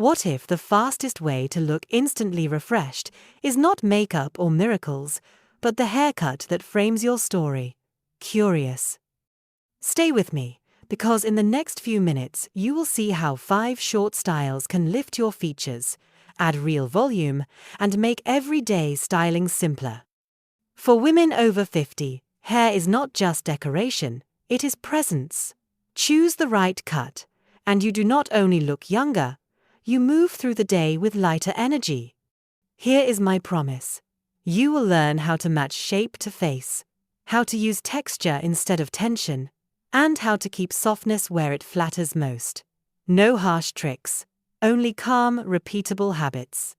What if the fastest way to look instantly refreshed is not makeup or miracles, but the haircut that frames your story? Curious? Stay with me, because in the next few minutes you will see how 5 short styles can lift your features, add real volume, and make everyday styling simpler. For women over 50, hair is not just decoration, it is presence. Choose the right cut, and you do not only look younger, you move through the day with lighter energy. Here is my promise. You will learn how to match shape to face, how to use texture instead of tension, and how to keep softness where it flatters most. No harsh tricks, only calm, repeatable habits.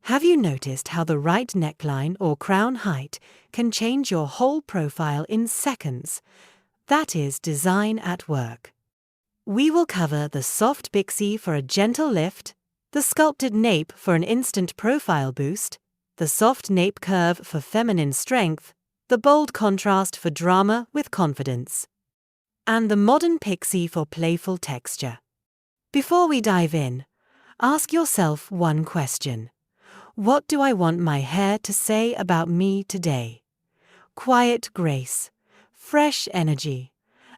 Have you noticed how the right neckline or crown height can change your whole profile in seconds? That is design at work. We will cover the soft Bixie for a gentle lift, the sculpted nape for an instant profile boost, the soft nape curve for feminine strength, the bold contrast for drama with confidence, and the modern Pixie for playful texture. Before we dive in, ask yourself one question. What do I want my hair to say about me today? Quiet grace, fresh energy,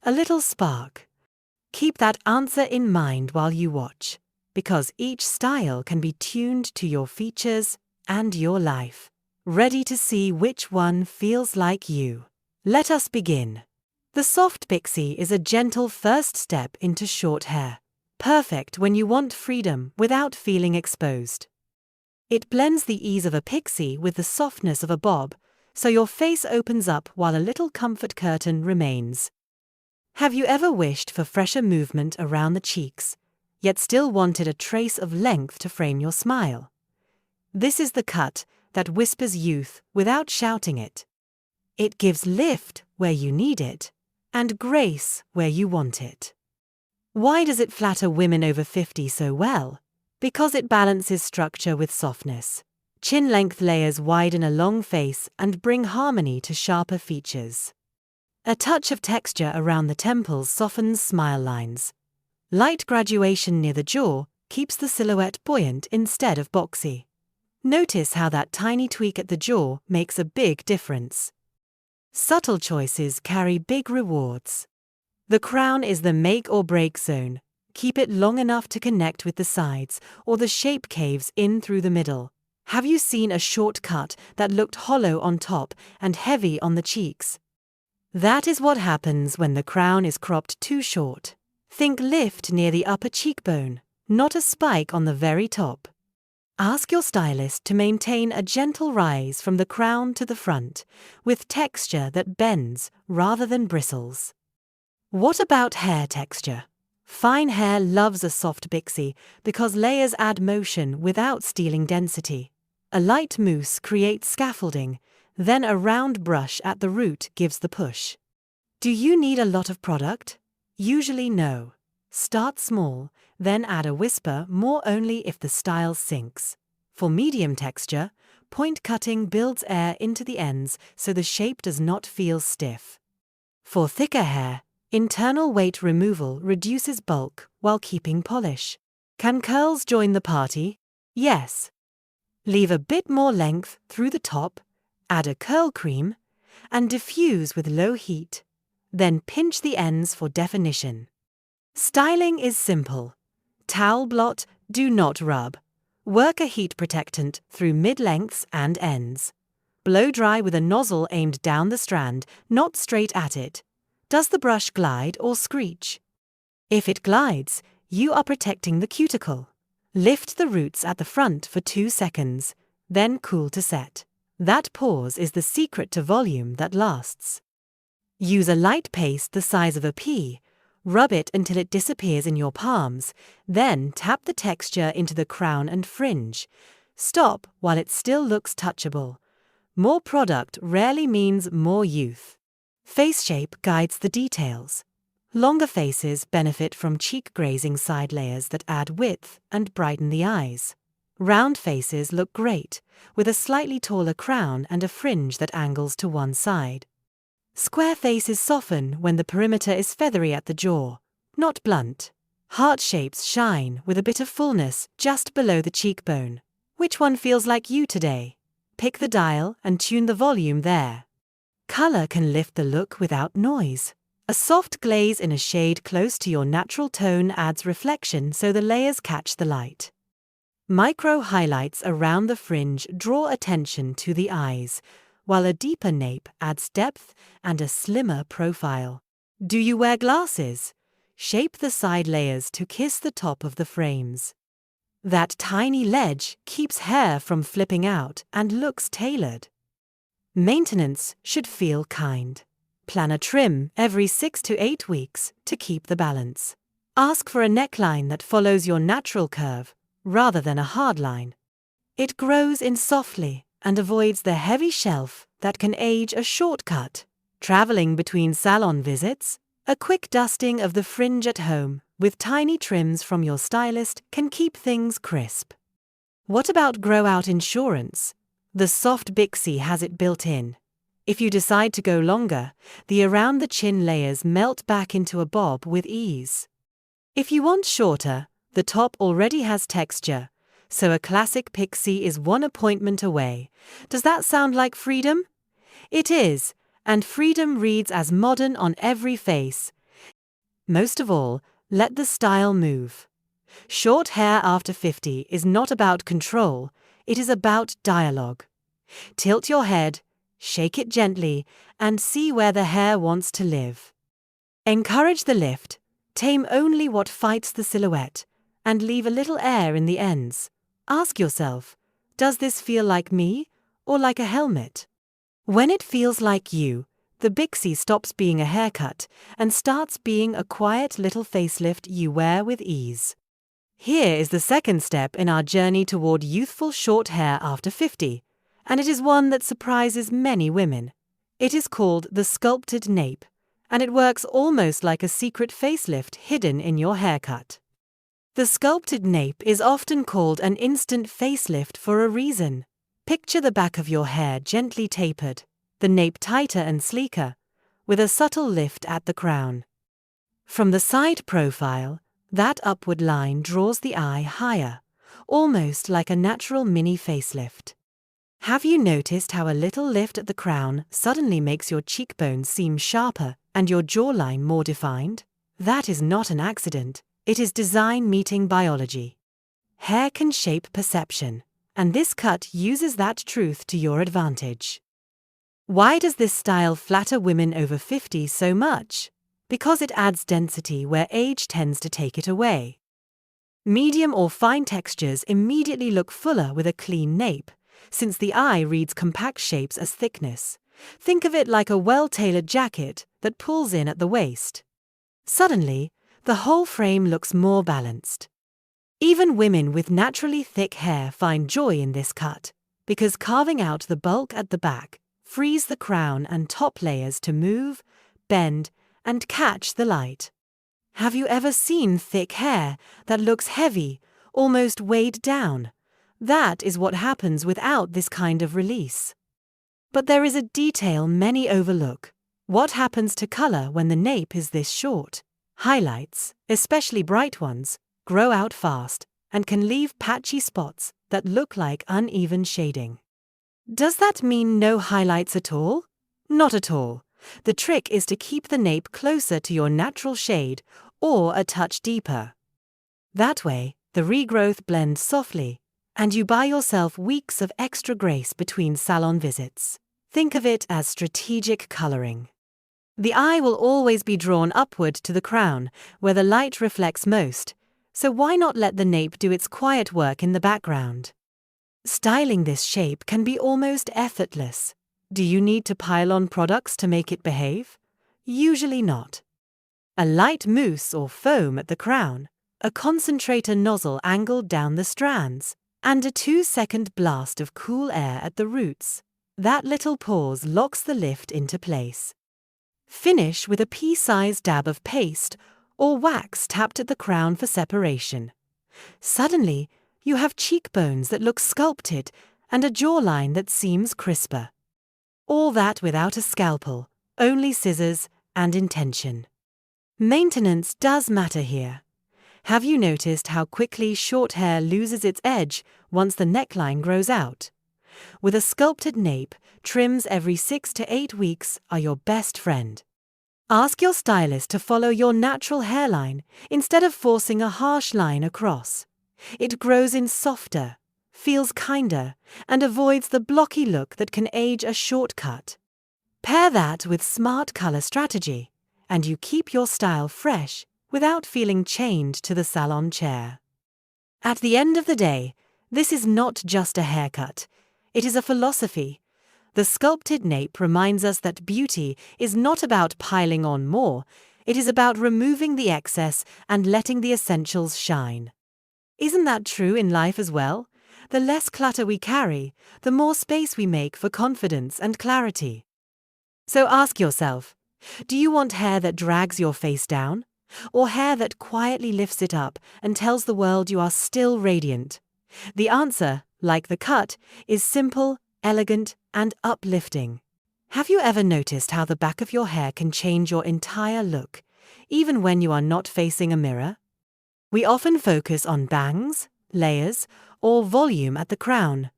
a little spark. Keep that answer in mind while you watch, because each style can be tuned to your features and your life. Ready to see which one feels like you? Let us begin. The soft Bixie is a gentle first step into short hair, perfect when you want freedom without feeling exposed. It blends the ease of a pixie with the softness of a bob, so your face opens up while a little comfort curtain remains. Have you ever wished for fresher movement around the cheeks, yet still wanted a trace of length to frame your smile? This is the cut that whispers youth without shouting it. It gives lift where you need it, and grace where you want it. Why does it flatter women over 50 so well? Because it balances structure with softness. Chin-length layers widen a long face and bring harmony to sharper features. A touch of texture around the temples softens smile lines. Light graduation near the jaw keeps the silhouette buoyant instead of boxy. Notice how that tiny tweak at the jaw makes a big difference. Subtle choices carry big rewards. The crown is the make or break zone. Keep it long enough to connect with the sides, or the shape caves in through the middle. Have you seen a short cut that looked hollow on top and heavy on the cheeks? That is what happens when the crown is cropped too short. Think lift near the upper cheekbone, not a spike on the very top. Ask your stylist to maintain a gentle rise from the crown to the front, with texture that bends rather than bristles. What about hair texture? Fine hair loves a soft Bixie because layers add motion without stealing density. A light mousse creates scaffolding, then a round brush at the root gives the push. Do you need a lot of product? Usually no. Start small, then add a whisper more only if the style sinks. For medium texture, point cutting builds air into the ends so the shape does not feel stiff. For thicker hair, internal weight removal reduces bulk while keeping polish. Can curls join the party? Yes. Leave a bit more length through the top, add a curl cream, and diffuse with low heat. Then pinch the ends for definition. Styling is simple. Towel blot, do not rub. Work a heat protectant through mid-lengths and ends. Blow dry with a nozzle aimed down the strand, not straight at it. Does the brush glide or screech? If it glides, you are protecting the cuticle. Lift the roots at the front for 2 seconds, then cool to set. That pause is the secret to volume that lasts. Use a light paste the size of a pea, rub it until it disappears in your palms, then tap the texture into the crown and fringe. Stop while it still looks touchable. More product rarely means more youth. Face shape guides the details. Longer faces benefit from cheek grazing side layers that add width and brighten the eyes. Round faces look great, with a slightly taller crown and a fringe that angles to one side. Square faces soften when the perimeter is feathery at the jaw, not blunt. Heart shapes shine with a bit of fullness just below the cheekbone. Which one feels like you today? Pick the dial and tune the volume there. Color can lift the look without noise. A soft glaze in a shade close to your natural tone adds reflection so the layers catch the light. Micro highlights around the fringe draw attention to the eyes, while a deeper nape adds depth and a slimmer profile. Do you wear glasses? Shape the side layers to kiss the top of the frames. That tiny ledge keeps hair from flipping out and looks tailored. Maintenance should feel kind. Plan a trim every 6 to 8 weeks to keep the balance. Ask for a neckline that follows your natural curve, rather than a hard line. It grows in softly and avoids the heavy shelf that can age a shortcut. Traveling between salon visits, a quick dusting of the fringe at home with tiny trims from your stylist can keep things crisp. What about grow-out insurance? The soft Bixie has it built in. If you decide to go longer, the around-the-chin layers melt back into a bob with ease. If you want shorter, the top already has texture, so a classic Pixie is one appointment away. Does that sound like freedom? It is, and freedom reads as modern on every face. Most of all, let the style move. Short hair after 50 is not about control, it is about dialogue. Tilt your head, shake it gently, and see where the hair wants to live. Encourage the lift, tame only what fights the silhouette, and leave a little air in the ends. Ask yourself, does this feel like me, or like a helmet? When it feels like you, the Bixie stops being a haircut and starts being a quiet little facelift you wear with ease. Here is the second step in our journey toward youthful short hair after 50, and it is one that surprises many women. It is called the sculpted nape, and it works almost like a secret facelift hidden in your haircut. The sculpted nape is often called an instant facelift for a reason. Picture the back of your hair gently tapered, the nape tighter and sleeker, with a subtle lift at the crown. From the side profile, that upward line draws the eye higher, almost like a natural mini facelift. Have you noticed how a little lift at the crown suddenly makes your cheekbones seem sharper and your jawline more defined? That is not an accident, it is design meeting biology. Hair can shape perception, and this cut uses that truth to your advantage. Why does this style flatter women over 50 so much? Because it adds density where age tends to take it away. Medium or fine textures immediately look fuller with a clean nape, since the eye reads compact shapes as thickness. Think of it like a well-tailored jacket that pulls in at the waist. Suddenly, the whole frame looks more balanced. Even women with naturally thick hair find joy in this cut, because carving out the bulk at the back frees the crown and top layers to move, bend, and catch the light. Have you ever seen thick hair that looks heavy, almost weighed down? That is what happens without this kind of release. But there is a detail many overlook. What happens to color when the nape is this short? Highlights, especially bright ones, grow out fast and can leave patchy spots that look like uneven shading. Does that mean no highlights at all? Not at all. The trick is to keep the nape closer to your natural shade or a touch deeper. That way, the regrowth blends softly, and you buy yourself weeks of extra grace between salon visits. Think of it as strategic coloring. The eye will always be drawn upward to the crown, where the light reflects most, so why not let the nape do its quiet work in the background? Styling this shape can be almost effortless. Do you need to pile on products to make it behave? Usually not. A light mousse or foam at the crown, a concentrator nozzle angled down the strands, and a 2-second blast of cool air at the roots. That little pause locks the lift into place. Finish with a pea-sized dab of paste or wax tapped at the crown for separation. Suddenly, you have cheekbones that look sculpted and a jawline that seems crisper. All that without a scalpel, only scissors and intention. Maintenance does matter here. Have you noticed how quickly short hair loses its edge once the neckline grows out? With a sculpted nape, trims every 6 to 8 weeks are your best friend. Ask your stylist to follow your natural hairline instead of forcing a harsh line across. It grows in softer, feels kinder, and avoids the blocky look that can age a shortcut. Pair that with smart color strategy, and you keep your style fresh without feeling chained to the salon chair. At the end of the day, this is not just a haircut. It is a philosophy. The sculpted nape reminds us that beauty is not about piling on more, it is about removing the excess and letting the essentials shine. Isn't that true in life as well? The less clutter we carry, the more space we make for confidence and clarity. So ask yourself, do you want hair that drags your face down? Or hair that quietly lifts it up and tells the world you are still radiant? The answer, like the cut, is simple, elegant, and uplifting. Have you ever noticed how the back of your hair can change your entire look, even when you are not facing a mirror? We often focus on bangs, layers, or volume at the crown.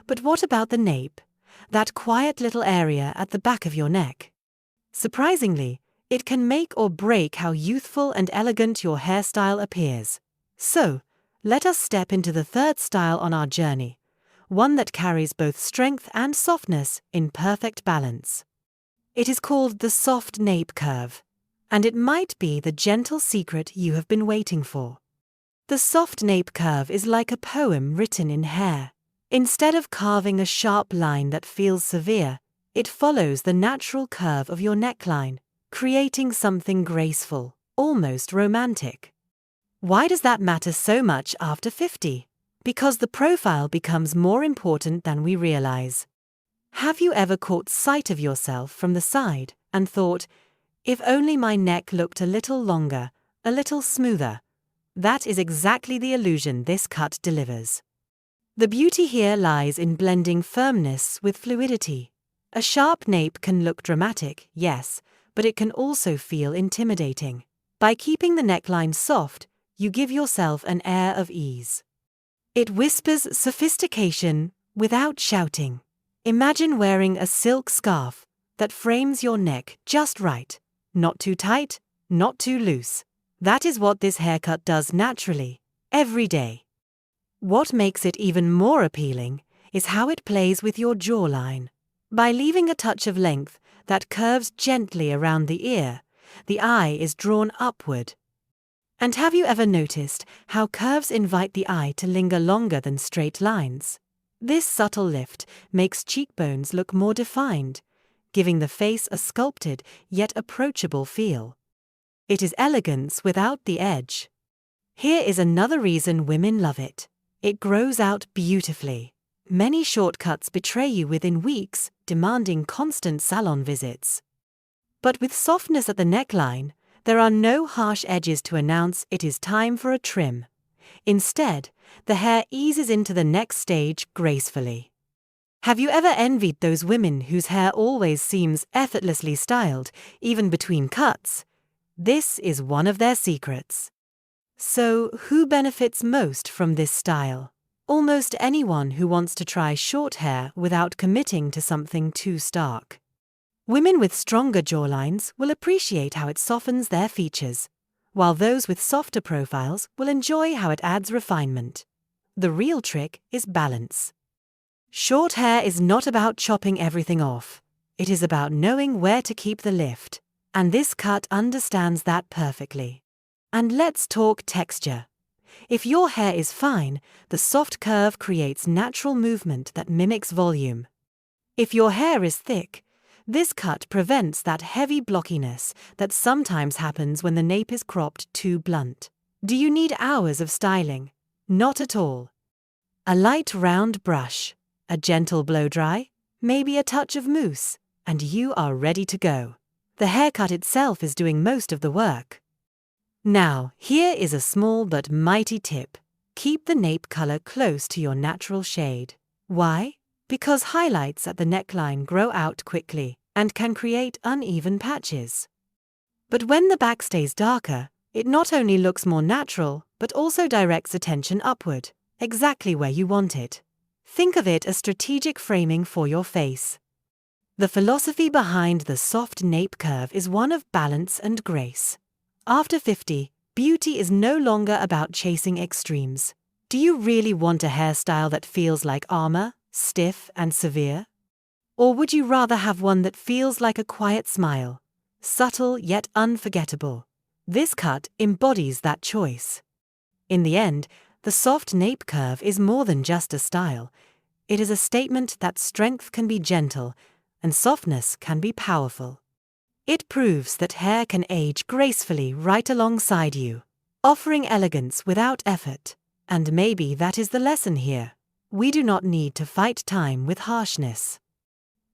But what about the nape, that quiet little area at the back of your neck? Surprisingly, it can make or break how youthful and elegant your hairstyle appears. So, let us step into the third style on our journey, one that carries both strength and softness in perfect balance. It is called the soft nape curve, and it might be the gentle secret you have been waiting for. The soft nape curve is like a poem written in hair. Instead of carving a sharp line that feels severe, it follows the natural curve of your neckline, creating something graceful, almost romantic. Why does that matter so much after 50? Because the profile becomes more important than we realize. Have you ever caught sight of yourself from the side and thought, if only my neck looked a little longer, a little smoother? That is exactly the illusion this cut delivers. The beauty here lies in blending firmness with fluidity. A sharp nape can look dramatic, yes, but it can also feel intimidating. By keeping the neckline soft, you give yourself an air of ease. It whispers sophistication without shouting. Imagine wearing a silk scarf that frames your neck just right, not too tight, not too loose. That is what this haircut does naturally, every day. What makes it even more appealing is how it plays with your jawline. By leaving a touch of length that curves gently around the ear, the eye is drawn upward. And have you ever noticed how curves invite the eye to linger longer than straight lines? This subtle lift makes cheekbones look more defined, giving the face a sculpted yet approachable feel. It is elegance without the edge. Here is another reason women love it. It grows out beautifully. Many shortcuts betray you within weeks, demanding constant salon visits. But with softness at the neckline, there are no harsh edges to announce it is time for a trim. Instead, the hair eases into the next stage gracefully. Have you ever envied those women whose hair always seems effortlessly styled, even between cuts? This is one of their secrets. So, who benefits most from this style? Almost anyone who wants to try short hair without committing to something too stark. Women with stronger jawlines will appreciate how it softens their features, while those with softer profiles will enjoy how it adds refinement. The real trick is balance. Short hair is not about chopping everything off. It is about knowing where to keep the lift, and this cut understands that perfectly. And let's talk texture. If your hair is fine, the soft curve creates natural movement that mimics volume. If your hair is thick, this cut prevents that heavy blockiness that sometimes happens when the nape is cropped too blunt. Do you need hours of styling? Not at all. A light round brush, a gentle blow-dry, maybe a touch of mousse, and you are ready to go. The haircut itself is doing most of the work. Now, here is a small but mighty tip. Keep the nape color close to your natural shade. Why? Because highlights at the neckline grow out quickly and can create uneven patches. But when the back stays darker, It not only looks more natural, but also directs attention upward, exactly where you want it. Think of it as strategic framing for your face. The philosophy behind the soft nape curve is one of balance and grace. After 50, beauty is no longer about chasing extremes. Do you really want a hairstyle that feels like armor, stiff and severe? Or would you rather have one that feels like a quiet smile, subtle yet unforgettable? This cut embodies that choice. In the end, the soft nape curve is more than just a style. It is a statement that strength can be gentle and softness can be powerful. It proves that hair can age gracefully right alongside you, offering elegance without effort. And maybe that is the lesson here. We do not need to fight time with harshness.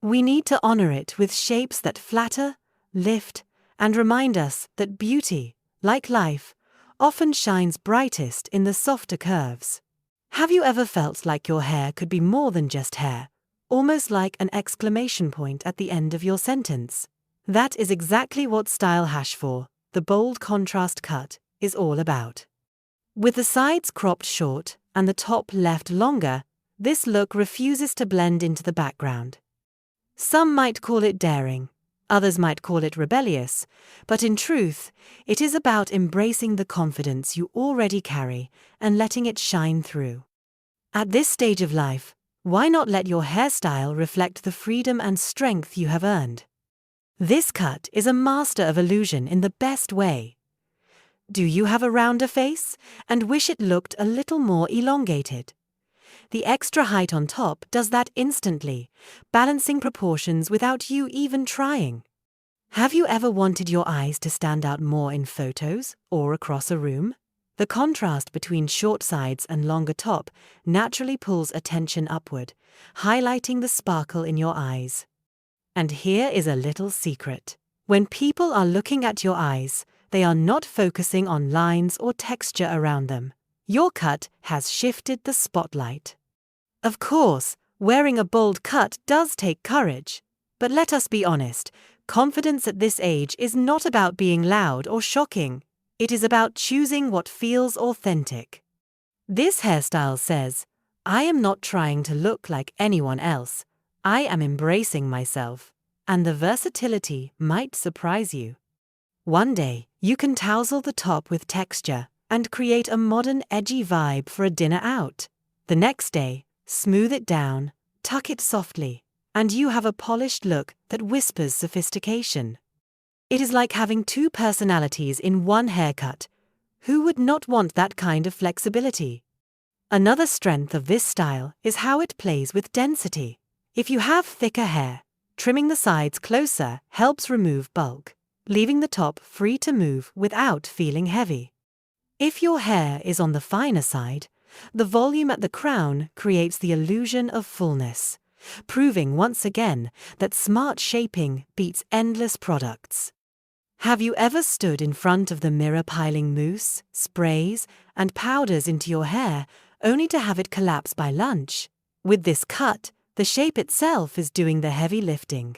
We need to honor it with shapes that flatter, lift, and remind us that beauty, like life, often shines brightest in the softer curves. Have you ever felt like your hair could be more than just hair, almost like an exclamation point at the end of your sentence? That is exactly what Style #4, the bold contrast cut, is all about. With the sides cropped short and the top left longer, this look refuses to blend into the background. Some might call it daring, others might call it rebellious, but in truth, it is about embracing the confidence you already carry and letting it shine through. At this stage of life, why not let your hairstyle reflect the freedom and strength you have earned? This cut is a master of illusion in the best way. Do you have a rounder face and wish it looked a little more elongated? The extra height on top does that instantly, balancing proportions without you even trying. Have you ever wanted your eyes to stand out more in photos or across a room? The contrast between short sides and longer top naturally pulls attention upward, highlighting the sparkle in your eyes. And here is a little secret. When people are looking at your eyes, they are not focusing on lines or texture around them. Your cut has shifted the spotlight. Of course, wearing a bold cut does take courage. But let us be honest, confidence at this age is not about being loud or shocking. It is about choosing what feels authentic. This hairstyle says, I am not trying to look like anyone else. I am embracing myself. And the versatility might surprise you. One day, you can tousle the top with texture and create a modern, edgy vibe for a dinner out. The next day, smooth it down, tuck it softly, and you have a polished look that whispers sophistication. It is like having two personalities in one haircut. Who would not want that kind of flexibility? Another strength of this style is how it plays with density. If you have thicker hair, trimming the sides closer helps remove bulk, leaving the top free to move without feeling heavy. If your hair is on the finer side, the volume at the crown creates the illusion of fullness, proving once again that smart shaping beats endless products. Have you ever stood in front of the mirror piling mousse, sprays, and powders into your hair only to have it collapse by lunch? With this cut, the shape itself is doing the heavy lifting.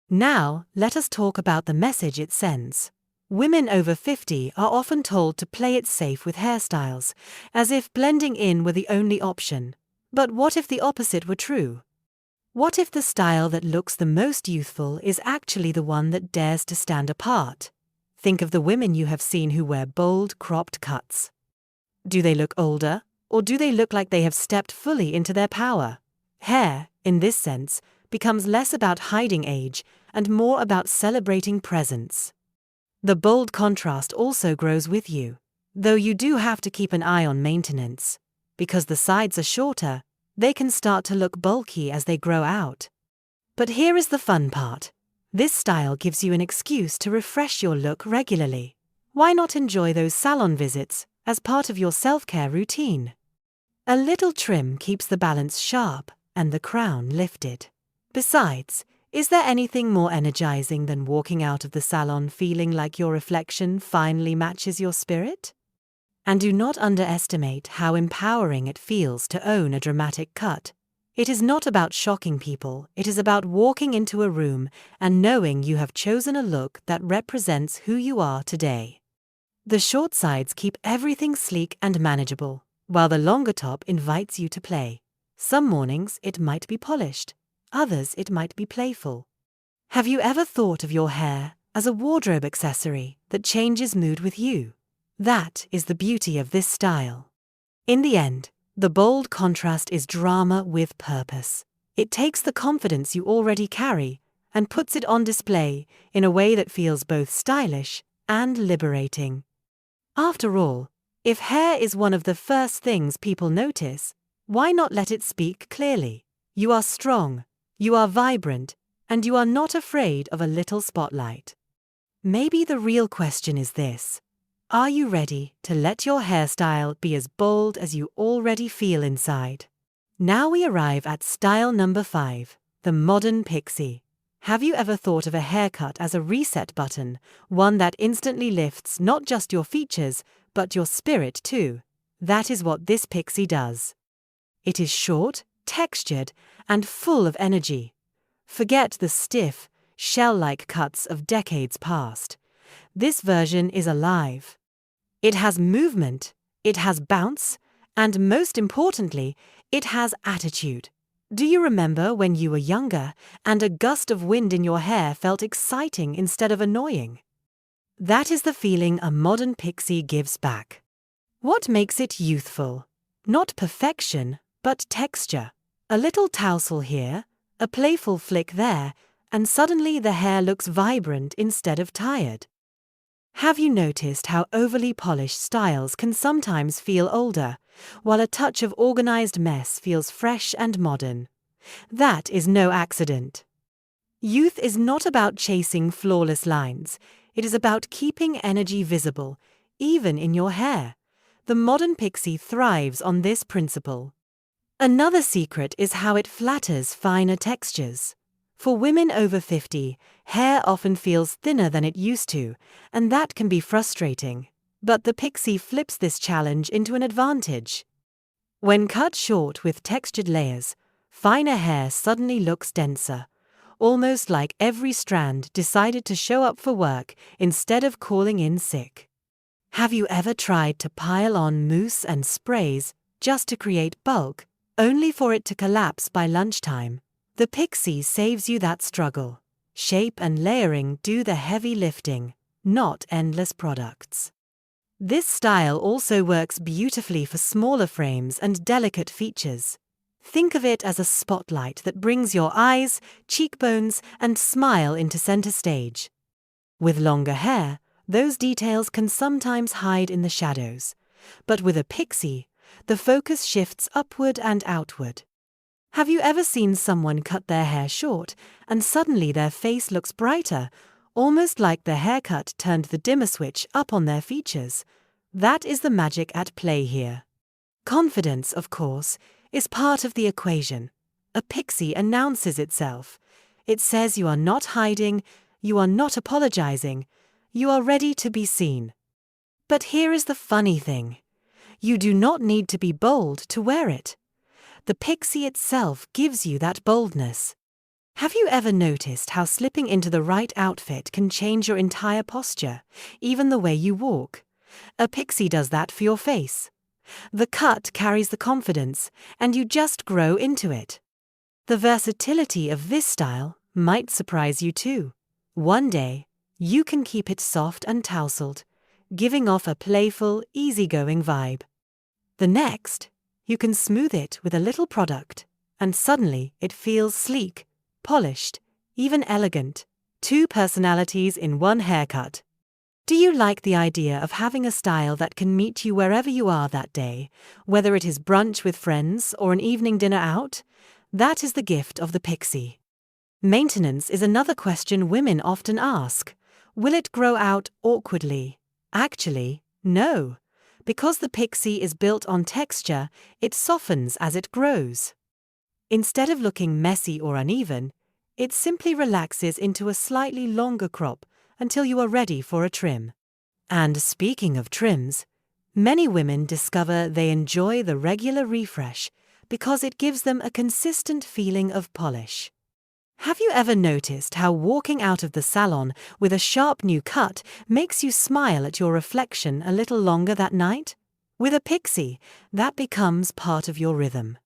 Now, let us talk about the message it sends. Women over 50 are often told to play it safe with hairstyles, as if blending in were the only option. But what if the opposite were true? What if the style that looks the most youthful is actually the one that dares to stand apart? Think of the women you have seen who wear bold, cropped cuts. Do they look older, or do they look like they have stepped fully into their power? Hair, in this sense, becomes less about hiding age and more about celebrating presence. The bold contrast also grows with you, though you do have to keep an eye on maintenance. Because the sides are shorter, they can start to look bulky as they grow out. But here is the fun part. This style gives you an excuse to refresh your look regularly. Why not enjoy those salon visits as part of your self-care routine? A little trim keeps the balance sharp and the crown lifted. Besides, is there anything more energizing than walking out of the salon feeling like your reflection finally matches your spirit? And do not underestimate how empowering it feels to own a dramatic cut. It is not about shocking people, it is about walking into a room and knowing you have chosen a look that represents who you are today. The short sides keep everything sleek and manageable, while the longer top invites you to play. Some mornings it might be polished, others it might be playful. Have you ever thought of your hair as a wardrobe accessory that changes mood with you? That is the beauty of this style. In the end, the bold contrast is drama with purpose. It takes the confidence you already carry and puts it on display in a way that feels both stylish and liberating. After all, if hair is one of the first things people notice, why not let it speak clearly? You are strong, you are vibrant, and you are not afraid of a little spotlight. Maybe the real question is this: are you ready to let your hairstyle be as bold as you already feel inside? Now we arrive at style number 5, the modern pixie. Have you ever thought of a haircut as a reset button, one that instantly lifts not just your features, but your spirit too? That is what this pixie does. It is short, textured, and full of energy. Forget the stiff, shell-like cuts of decades past. This version is alive. It has movement, it has bounce, and most importantly, it has attitude. Do you remember when you were younger and a gust of wind in your hair felt exciting instead of annoying? That is the feeling a modern pixie gives back. What makes it youthful? Not perfection, but texture. A little tousle here, a playful flick there, and suddenly the hair looks vibrant instead of tired. Have you noticed how overly polished styles can sometimes feel older, while a touch of organized mess feels fresh and modern? That is no accident. Youth is not about chasing flawless lines. It is about keeping energy visible, even in your hair. The modern pixie thrives on this principle. Another secret is how it flatters finer textures. For women over 50, hair often feels thinner than it used to, and that can be frustrating. But the pixie flips this challenge into an advantage. When cut short with textured layers, finer hair suddenly looks denser, almost like every strand decided to show up for work instead of calling in sick. Have you ever tried to pile on mousse and sprays just to create bulk, only for it to collapse by lunchtime? The pixie saves you that struggle. Shape and layering do the heavy lifting, not endless products. This style also works beautifully for smaller frames and delicate features. Think of it as a spotlight that brings your eyes, cheekbones, and smile into center stage. With longer hair, those details can sometimes hide in the shadows. But with a pixie, the focus shifts upward and outward. Have you ever seen someone cut their hair short and suddenly their face looks brighter, almost like the haircut turned the dimmer switch up on their features? That is the magic at play here. Confidence, of course, is part of the equation. A pixie announces itself. It says you are not hiding, you are not apologizing, you are ready to be seen. But here is the funny thing. You do not need to be bold to wear it. The pixie itself gives you that boldness. Have you ever noticed how slipping into the right outfit can change your entire posture, even the way you walk? A pixie does that for your face. The cut carries the confidence, and you just grow into it. The versatility of this style might surprise you too. One day, you can keep it soft and tousled, giving off a playful, easygoing vibe. The next, you can smooth it with a little product, and suddenly it feels sleek, polished, even elegant. 2 personalities in one haircut. Do you like the idea of having a style that can meet you wherever you are that day, whether it is brunch with friends or an evening dinner out? That is the gift of the pixie. Maintenance is another question women often ask. Will it grow out awkwardly? Actually, no. Because the pixie is built on texture, it softens as it grows. Instead of looking messy or uneven, it simply relaxes into a slightly longer crop until you are ready for a trim. And speaking of trims, many women discover they enjoy the regular refresh because it gives them a consistent feeling of polish. Have you ever noticed how walking out of the salon with a sharp new cut makes you smile at your reflection a little longer that night? With a Pixie, that becomes part of your rhythm.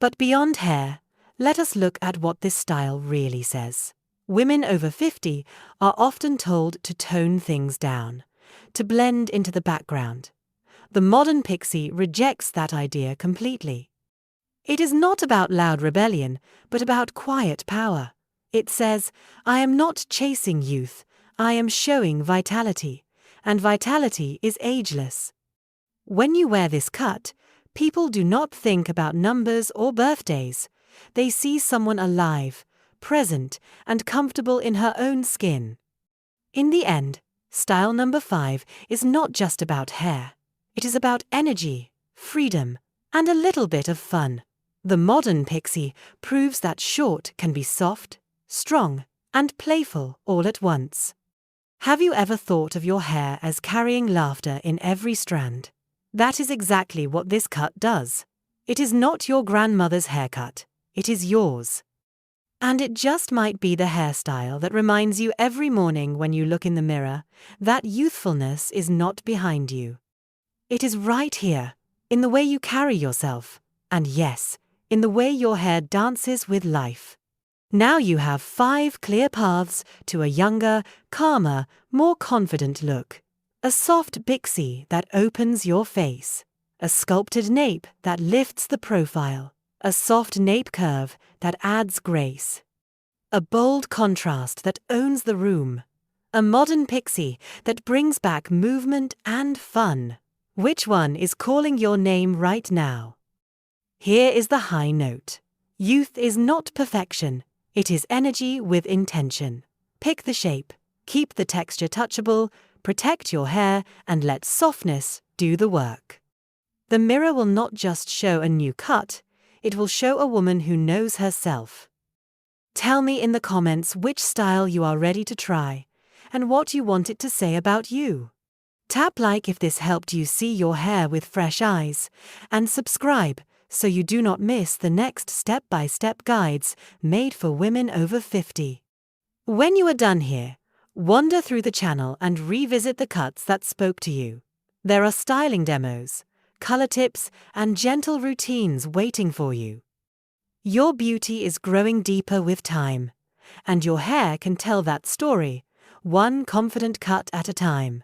But beyond hair, let us look at what this style really says. Women over 50 are often told to tone things down, to blend into the background. The modern Pixie rejects that idea completely. It is not about loud rebellion, but about quiet power. It says, I am not chasing youth, I am showing vitality, and vitality is ageless. When you wear this cut, people do not think about numbers or birthdays. They see someone alive, present, and comfortable in her own skin. In the end, style number 5 is not just about hair. It is about energy, freedom, and a little bit of fun. The modern Pixie proves that short can be soft, strong, and playful all at once. Have you ever thought of your hair as carrying laughter in every strand? That is exactly what this cut does. It is not your grandmother's haircut, it is yours. And it just might be the hairstyle that reminds you every morning when you look in the mirror that youthfulness is not behind you. It is right here, in the way you carry yourself, and yes, in the way your hair dances with life. Now you have 5 clear paths to a younger, calmer, more confident look. A soft Bixie that opens your face. A sculpted nape that lifts the profile. A soft nape curve that adds grace. A bold contrast that owns the room. A modern Pixie that brings back movement and fun. Which one is calling your name right now? Here is the high note. Youth is not perfection, it is energy with intention. Pick the shape, keep the texture touchable, protect your hair, and let softness do the work. The mirror will not just show a new cut, it will show a woman who knows herself. Tell me in the comments which style you are ready to try, and what you want it to say about you. Tap like if this helped you see your hair with fresh eyes, and subscribe so you do not miss the next step-by-step guides made for women over 50. When you are done here, wander through the channel and revisit the cuts that spoke to you. There are styling demos, color tips, and gentle routines waiting for you. Your beauty is growing deeper with time, and your hair can tell that story, one confident cut at a time.